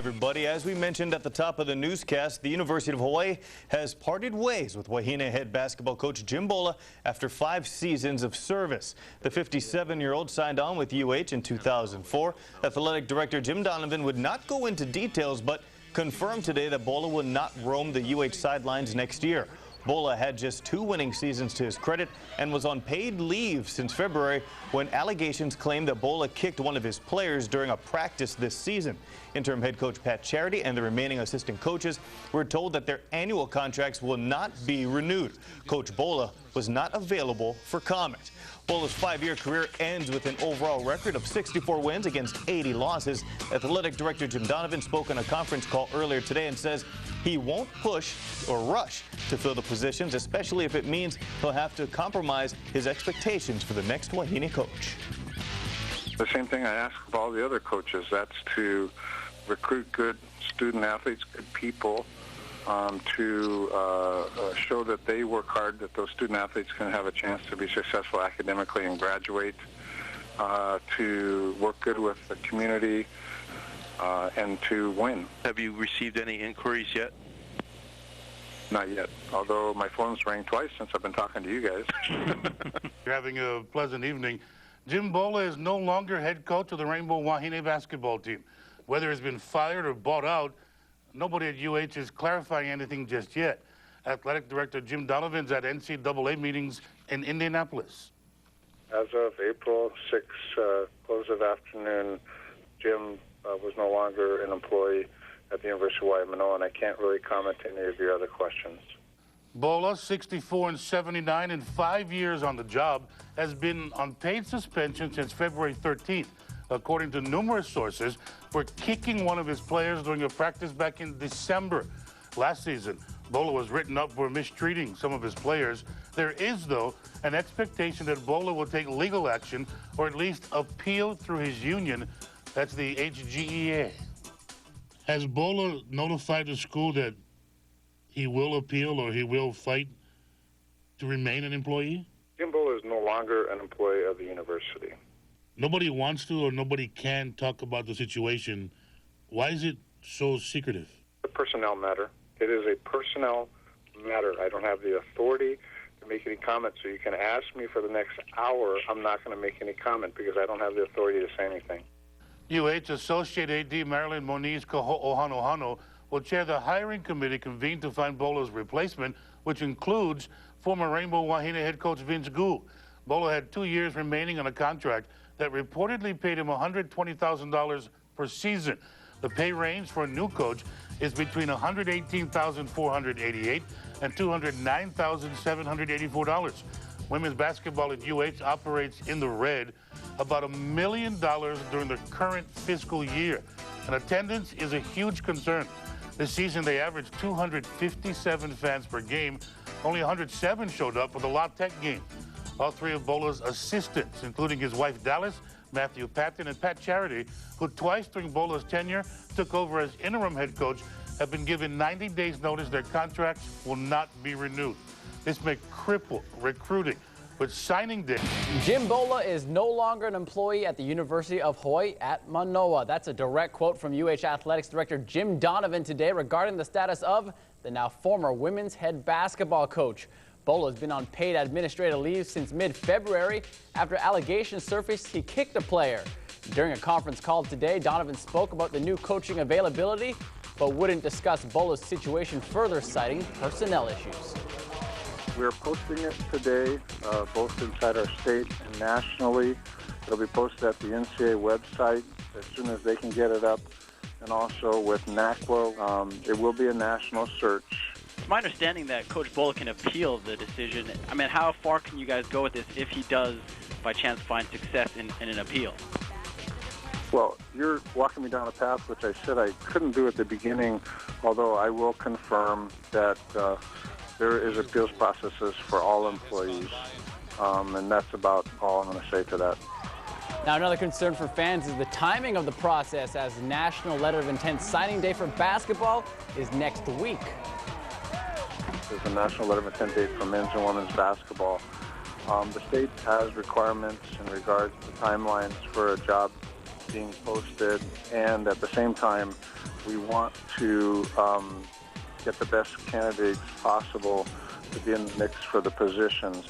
Everybody, as we mentioned at the top of the newscast, the University of Hawaii has parted ways with Wahine head basketball coach Jim Bolla after 5 seasons of service. The 57-year-old signed on with UH in 2004. Athletic director Jim Donovan would not go into details, but confirmed today that Bolla will not roam the UH sidelines next year. Bolla had just 2 winning seasons to his credit and was on paid leave since February when allegations claimed that Bolla kicked one of his players during a practice this season. Interim head coach Pat Charity and the remaining assistant coaches were told that their annual contracts will not be renewed. Coach Bolla was not available for comment. Bolla's 5-year career ends with an overall record of 64 wins against 80 losses. Athletic director Jim Donovan spoke on a conference call earlier today and says he won't push or rush to fill the positions, especially if it means he'll have to compromise his expectations for the next Wahine coach. The same thing I ask of all the other coaches. That's to recruit good student athletes, good people, to show that they work hard, that those student athletes can have a chance to be successful academically and graduate, to work good with the community, and to win. Have you received any inquiries yet? Not yet, although my phone's rang twice since I've been talking to you guys. You're having a pleasant evening. Jim Bolla is no longer head coach of the Rainbow Wahine basketball team. Whether he's been fired or bought out, nobody at UH is clarifying anything just yet. Athletic director Jim Donovan's at NCAA meetings in Indianapolis. As of April 6, close of afternoon, Jim was no longer an employee at the University of Hawaii Manoa, and I can't really comment to any of your other questions. Bolla, 64 and 79 in 5 years on the job, has been on paid suspension since February 13th, according to numerous sources, for kicking one of his players during a practice back in December. Last season, Bolla was written up for mistreating some of his players. There is, though, an expectation that Bolla will take legal action or at least appeal through his union. That's the HGEA. Has Bolla notified the school that he will appeal or he will fight to remain an employee? Jim Bolla is no longer an employee of the university. Nobody wants to or nobody can talk about the situation. Why is it so secretive? The personnel matter. It is a personnel matter. I don't have the authority to make any comment, so you can ask me for the next hour. I'm not going to make any comment because I don't have the authority to say anything. UH Associate AD Marilyn Moniz Kaho'ohanohano will chair the hiring committee convened to find Bolla's replacement, which includes former Rainbow Wahine head coach Vince Gu. Bolla had 2 years remaining on a contract that reportedly paid him $120,000 per season. The pay range for a new coach is between $118,488 and $209,784. Women's basketball at UH operates in the red, about $1 million during the current fiscal year. And attendance is a huge concern. This season, they averaged 257 fans per game. Only 107 showed up for the La Tech game. All 3 of Bolla's assistants, including his wife Dallas, Matthew Patton, and Pat Charity, who twice during Bolla's tenure took over as interim head coach, have been given 90 days notice their contracts will not be renewed. This may cripple recruiting with signing day. Jim Bolla is no longer an employee at the University of Hawaii at Manoa. That's a direct quote from UH Athletics Director Jim Donovan today regarding the status of the now former women's head basketball coach. Bolla has been on paid administrative leave since mid-February after allegations surfaced he kicked a player. During a conference call today, Donovan spoke about the new coaching availability, but wouldn't discuss Bolla's situation further, citing personnel issues. We're posting it today, both inside our state and nationally. It'll be posted at the NCAA website as soon as they can get it up, and also with NACWA. It will be a national search. It's my understanding that Coach Bolla can appeal the decision. I mean, how far can you guys go with this if he does, by chance, find success in an appeal? Well, you're walking me down a path which I said I couldn't do at the beginning, although I will confirm that there is appeals processes for all employees, and that's about all I'm going to say to that. Now, another concern for fans is the timing of the process, as National Letter of Intent signing day for basketball is next week. There's a National Letter of Intent date for men's and women's basketball. The state has requirements in regards to timelines for a job being posted, and at the same time, We want to get the best candidates possible to be in the mix for the positions.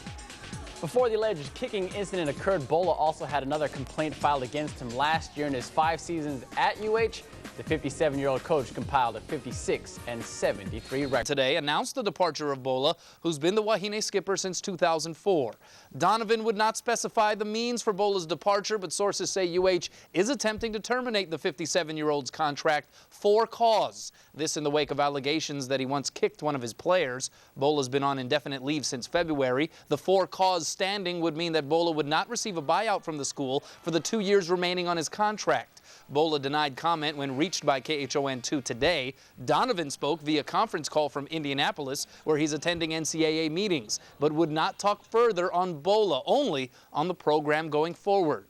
Before the alleged kicking incident occurred, Bolla also had another complaint filed against him last year. In his 5 seasons at UH, the 57-year-old coach compiled a 56-73 record. Today announced the departure of Bolla, who's been the Wahine skipper since 2004. Donovan would not specify the means for Bolla's departure, but sources say UH is attempting to terminate the 57-year-old's contract for cause. This in the wake of allegations that he once kicked one of his players. Bolla's been on indefinite leave since February. The for cause standing would mean that Bolla would not receive a buyout from the school for the 2 years remaining on his contract. Bolla denied comment when reached by KHON2 today. Donovan spoke via conference call from Indianapolis, where he's attending NCAA meetings, but would not talk further on Bolla, only on the program going forward.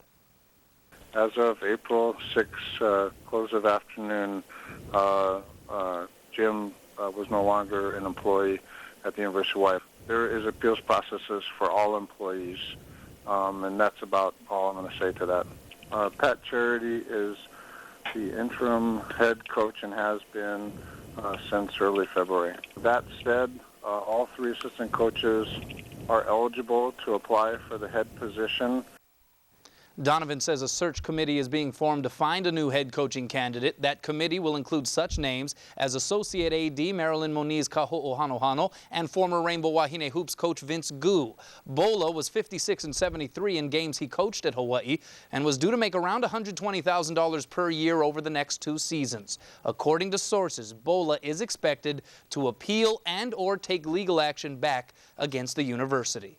As of April 6th, close of afternoon, Jim was no longer an employee at the University of Hawaii. There is appeals processes for all employees, and that's about all I'm going to say to that. Pat Charity is the interim head coach and has been since early February. That said, all 3 assistant coaches are eligible to apply for the head position. Donovan says a search committee is being formed to find a new head coaching candidate. That committee will include such names as Associate AD Marilyn Moniz Kaho'ohanohano and former Rainbow Wahine Hoops coach Vince Gu. Bolla was 56-73 in games he coached at Hawaii and was due to make around $120,000 per year over the next 2 seasons. According to sources, Bolla is expected to appeal and/or take legal action back against the university.